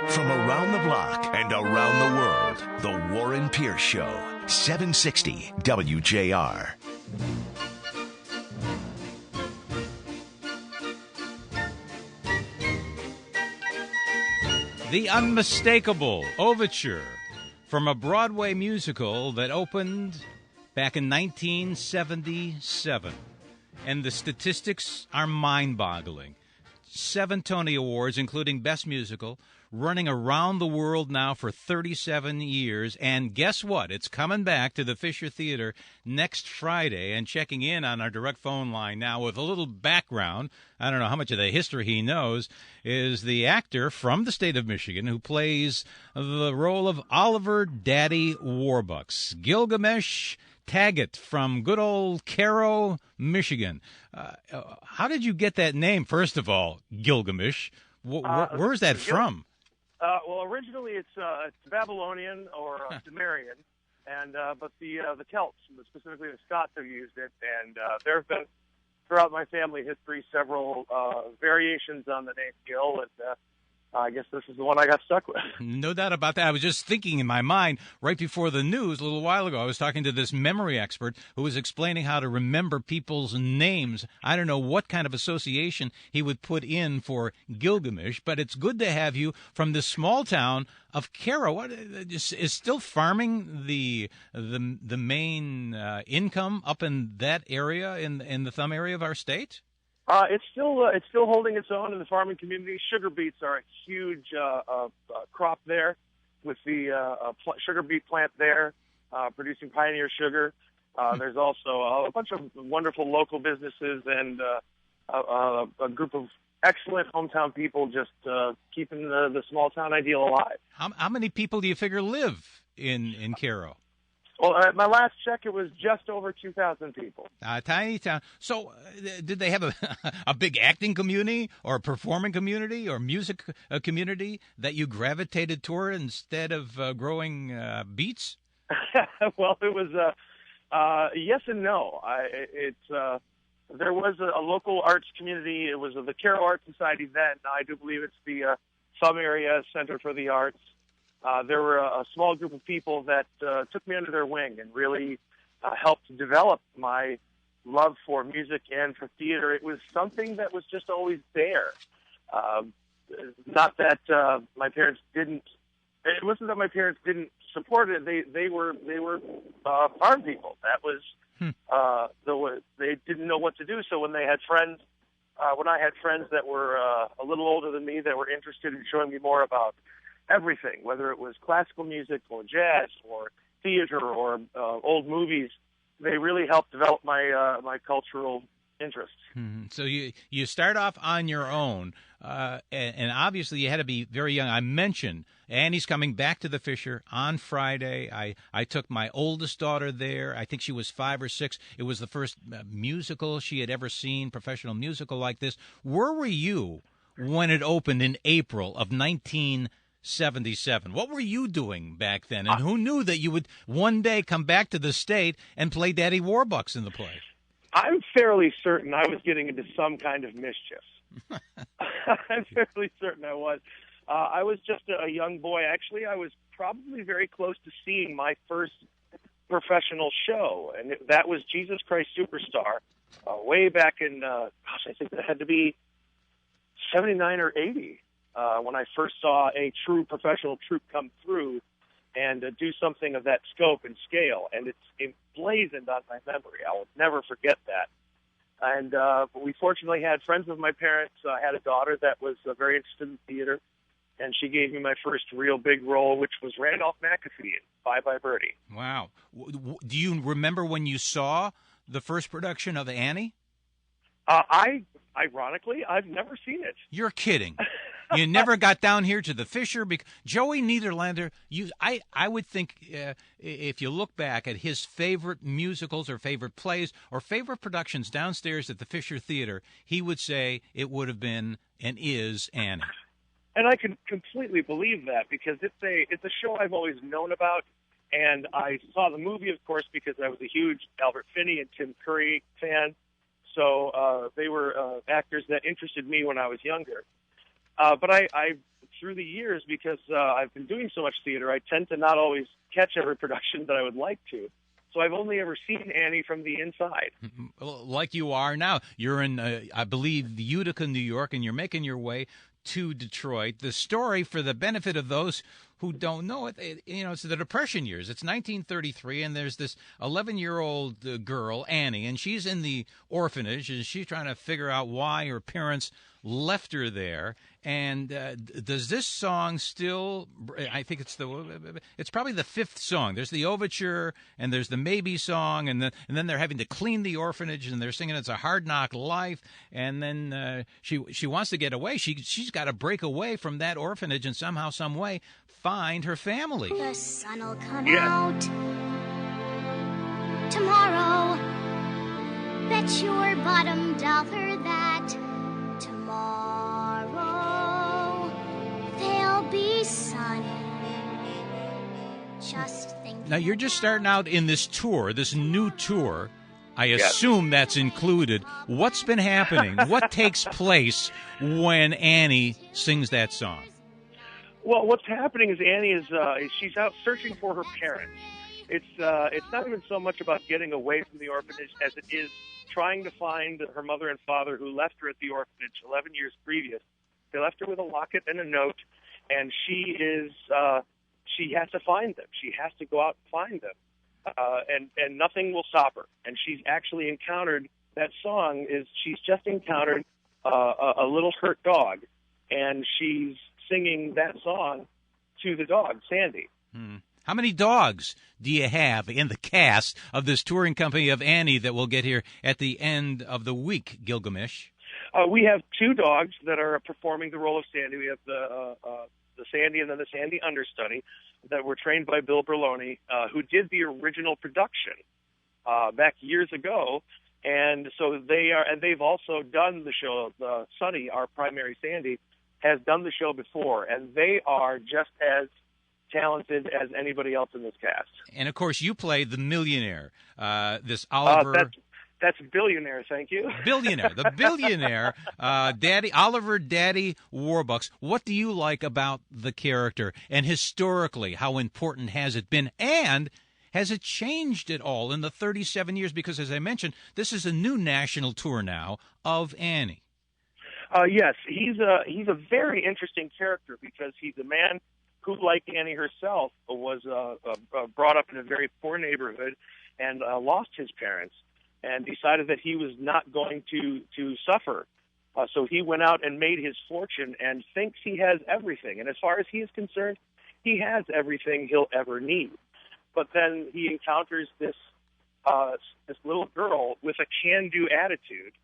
From around the block and around the world, The Warren Pierce Show, 760 WJR. The unmistakable overture from a Broadway musical that opened back in 1977. And the statistics are mind-boggling. 7 Tony Awards, including Best Musical, running around the world now for 37 years. And guess what? It's coming back to the Fisher Theater next Friday. And checking in on our direct phone line now with a little background, I don't know how much of the history he knows, is the actor from the state of Michigan who plays the role of Oliver Daddy Warbucks, Gilgamesh Taggett from good old Cairo, Michigan. How did you get that name, first of all, Gilgamesh? Where is that from? Well, originally it's Babylonian or Sumerian, and but the Celts, specifically the Scots, have used it, and there have been throughout my family history several variations on the name Gil, and I guess this is the one I got stuck with. No doubt about that. I was just thinking in my mind right before the news a little while ago. I was talking to this memory expert who was explaining how to remember people's names. I don't know what kind of association he would put in for Gilgamesh, but it's good to have you from this small town of Cairo. What is still farming the main income up in that area in the thumb area of our state? It's still holding its own in the farming community. Sugar beets are a huge crop there, with the sugar beet plant there producing pioneer sugar. There's also a bunch of wonderful local businesses and a group of excellent hometown people just keeping the small town ideal alive. How many people do you figure live in Cairo? Well, at my last check, it was just over 2,000 people. Tiny town. So did they have a big acting community or a performing community or music community that you gravitated toward instead of growing beets? Well, it was yes and no. There was a local arts community. It was the Cairo Art Society then. I do believe it's the Thumb Area Center for the Arts. There were a small group of people that took me under their wing and really helped develop my love for music and for theater. It was something that was just always there. Not that my parents didn't. It wasn't that my parents didn't support it. They were farm people. That was they didn't know what to do. So when they had friends, when I had friends that were a little older than me that were interested in showing me more about everything, whether it was classical music or jazz or theater or old movies, they really helped develop my cultural interests. So you start off on your own, and obviously you had to be very young. I mentioned Annie's coming back to the Fisher on Friday. I took my oldest daughter there. I think she was 5 or 6. It was the first musical she had ever seen, professional musical like this. Where were you when it opened in April of 1977? What were you doing back then? And who knew that you would one day come back to the state and play Daddy Warbucks in the play? I'm fairly certain I was getting into some kind of mischief. I'm fairly certain I was. I was just a young boy. Actually, I was probably very close to seeing my first professional show, and that was Jesus Christ Superstar, way back in, I think it had to be 79 or 80. When I first saw a true professional troupe come through and do something of that scope and scale, and it's emblazoned on my memory. I will never forget that. And we fortunately had friends of my parents. I had a daughter that was very interested in theater, and she gave me my first real big role, which was Randolph McAfee in Bye Bye Birdie. Wow. Do you remember when you saw the first production of Annie? Ironically, I've never seen it. You're kidding. You never got down here to the Fisher? Joey Niederlander, I would think if you look back at his favorite musicals or favorite plays or favorite productions downstairs at the Fisher Theater, he would say it would have been and is Annie. And I can completely believe that because it's a show I've always known about. And I saw the movie, of course, because I was a huge Albert Finney and Tim Curry fan. So they were actors that interested me when I was younger. But I through the years, because I've been doing so much theater, I tend to not always catch every production that I would like to. So I've only ever seen Annie from the inside. Like you are now. You're in, I believe, Utica, New York, and you're making your way to Detroit. The story, for the benefit of those who don't know it, it's the Depression years. It's 1933, and there's this 11-year-old girl, Annie, and she's in the orphanage, and she's trying to figure out why her parents left her there. And does this song still, I think it's probably the fifth song. There's the overture, and there's the maybe song, and then they're having to clean the orphanage, and they're singing It's a Hard Knock Life, and then she wants to get away. She's got to break away from that orphanage and somehow, some way, find her family. The sun'll come out tomorrow. Bet your bottom dollar that tomorrow there'll be sun. Just think. Now, you're just starting out in this tour, this new tour. I assume that's included. What's been happening? What takes place when Annie sings that song? Well, what's happening is Annie is she's out searching for her parents. It's not even so much about getting away from the orphanage as it is trying to find her mother and father who left her at the orphanage 11 years previous. They left her with a locket and a note, and she has to find them. She has to go out and find them, and nothing will stop her. And she's actually encountered that song. She's just encountered a little hurt dog, and she's singing that song to the dog, Sandy. How many dogs do you have in the cast of this touring company of Annie that will get here at the end of the week, Gilgamesh? We have two dogs that are performing the role of Sandy. We have the Sandy and then the Sandy understudy that were trained by Bill Berloni, who did the original production back years ago. And so they've also done the show. Sonny, our primary Sandy, has done the show before, and they are just as talented as anybody else in this cast. And, of course, you play the millionaire, this Oliver... That's billionaire, thank you. Billionaire, the billionaire, Oliver Daddy Warbucks. What do you like about the character, and historically, how important has it been, and has it changed at all in the 37 years? Because, as I mentioned, this is a new national tour now of Annie. Yes, he's a very interesting character because he's a man who, like Annie herself, was brought up in a very poor neighborhood and lost his parents and decided that he was not going to suffer. So he went out and made his fortune and thinks he has everything. And as far as he is concerned, he has everything he'll ever need. But then he encounters this little girl with a can-do attitude,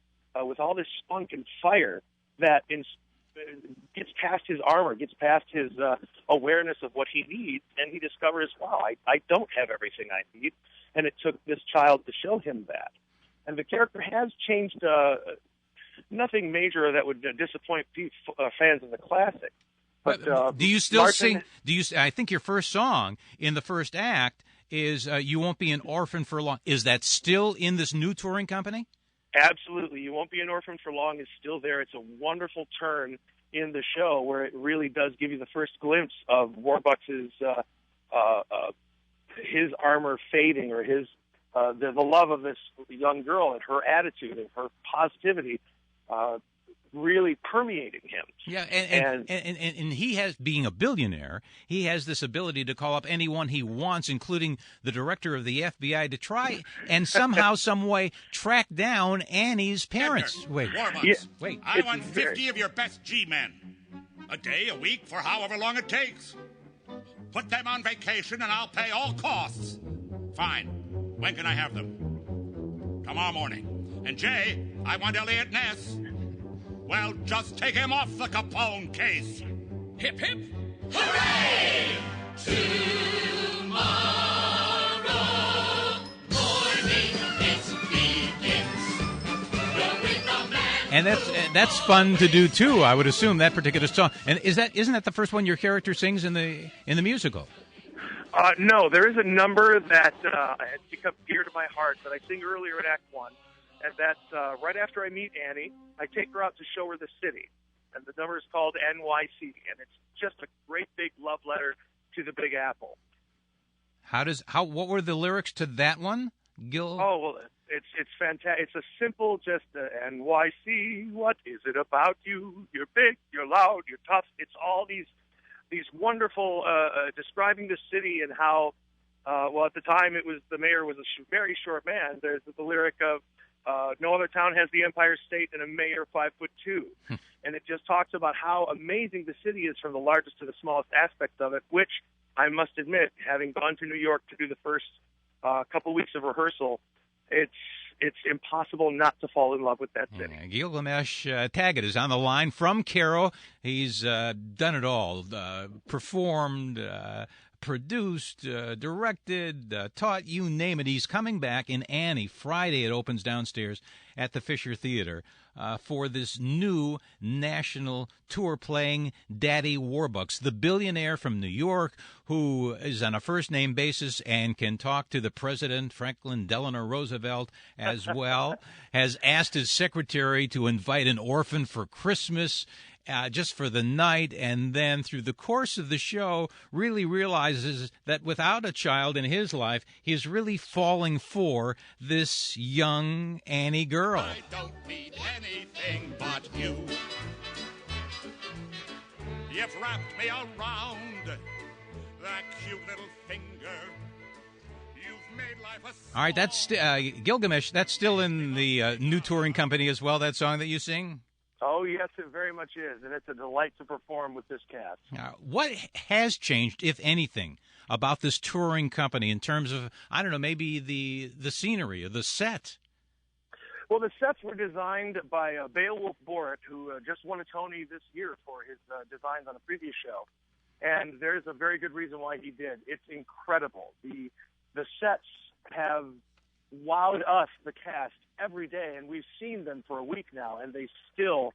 with all this spunk and fire that gets past his armor, gets past his awareness of what he needs, and he discovers, wow, I don't have everything I need. And it took this child to show him that. And the character has changed, nothing major that would disappoint fans of the classic. But do you still sing? I think your first song in the first act is "You Won't Be an Orphan for Long." Is that still in this new touring company? Absolutely. "You Won't Be an Orphan for Long" is still there. It's a wonderful turn in the show where it really does give you the first glimpse of Warbucks's his armor fading, or his the love of this young girl and her attitude and her positivity really permeating him. Yeah, and he has, being a billionaire, he has this ability to call up anyone he wants, including the director of the FBI, to try and somehow, some way, track down Annie's parents. Wait, Warbucks, wait. I want 50 of your best G-men. A day, a week, for however long it takes. Put them on vacation and I'll pay all costs. Fine. When can I have them? Tomorrow morning. And Jay, I want Elliot Ness. Well, just take him off the Capone case. Hip, hip. Hooray! Tomorrow morning it begins. The rhythm and that's fun to do too. I would assume that particular song. And isn't that the first one your character sings in the musical? No, there is a number that has become dear to my heart that I sing earlier in Act 1, and that's right after I meet Annie, I take her out to show her the city. and the number is called NYC, and it's just a great big love letter to the Big Apple. What were the lyrics to that one, Gil? Oh, well, it's fantastic. It's a simple, just NYC. What is it about you? You're big, you're loud, you're tough. It's all these wonderful describing the city and how. Well, at the time, the mayor was a very short man. There's the lyric of no other town has the Empire State and a mayor 5'2", and it just talks about how amazing the city is from the largest to the smallest aspect of it. Which I must admit, having gone to New York to do the first couple weeks of rehearsal, it's impossible not to fall in love with that city. Gilgamesh Taggett is on the line from Cairo. He's done it all, performed, produced, directed, taught, you name it. He's coming back in Annie. Friday it opens downstairs at the Fisher Theater for this new national tour playing Daddy Warbucks, the billionaire from New York who is on a first-name basis and can talk to the president, Franklin Delano Roosevelt, as well, has asked his secretary to invite an orphan for Christmas, just for the night, and then through the course of the show really realizes that without a child in his life, he is really falling for this young Annie girl. I don't need anything but you. You've wrapped me around that cute little finger. You've made life a All right, that's Gilgamesh. That's still in the new touring company as well, that song that you sing? Oh, yes, it very much is, and it's a delight to perform with this cast. What has changed, if anything, about this touring company in terms of, I don't know, maybe the scenery or the set? Well, the sets were designed by Beowulf Boritt, who just won a Tony this year for his designs on a previous show. And there's a very good reason why he did. It's incredible. The sets have wowed us, the cast, every day, and we've seen them for a week now, and they still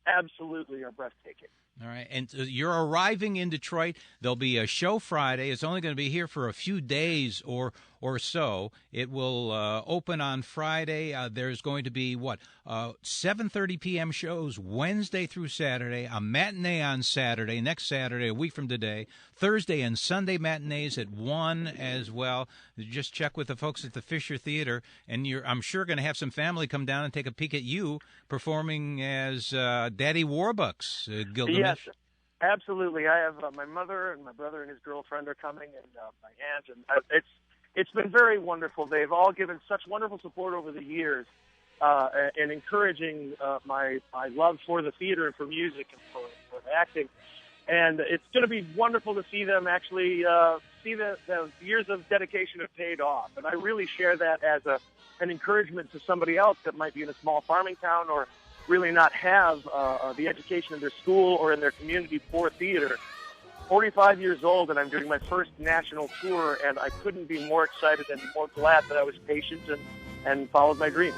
absolutely are breathtaking. All right, and you're arriving in Detroit. There'll be a show Friday. It's only going to be here for a few days or so. It will open on Friday. There's going to be, 7:30 p.m. shows Wednesday through Saturday, a matinee on Saturday, next Saturday, a week from today, Thursday and Sunday matinees at 1 as well. Just check with the folks at the Fisher Theater, and I'm sure, going to have some family come down and take a peek at you performing as Daddy Warbucks, Gilgamesh. Yes, absolutely. I have my mother and my brother and his girlfriend are coming, and my aunt, and it's been very wonderful. They've all given such wonderful support over the years, and encouraging my love for the theater and for music and for acting. And it's going to be wonderful to see them actually see the years of dedication have paid off. And I really share that as an encouragement to somebody else that might be in a small farming town or really not have the education in their school or in their community for theater. 45 years old, and I'm doing my first national tour, and I couldn't be more excited and more glad that I was patient and followed my dream.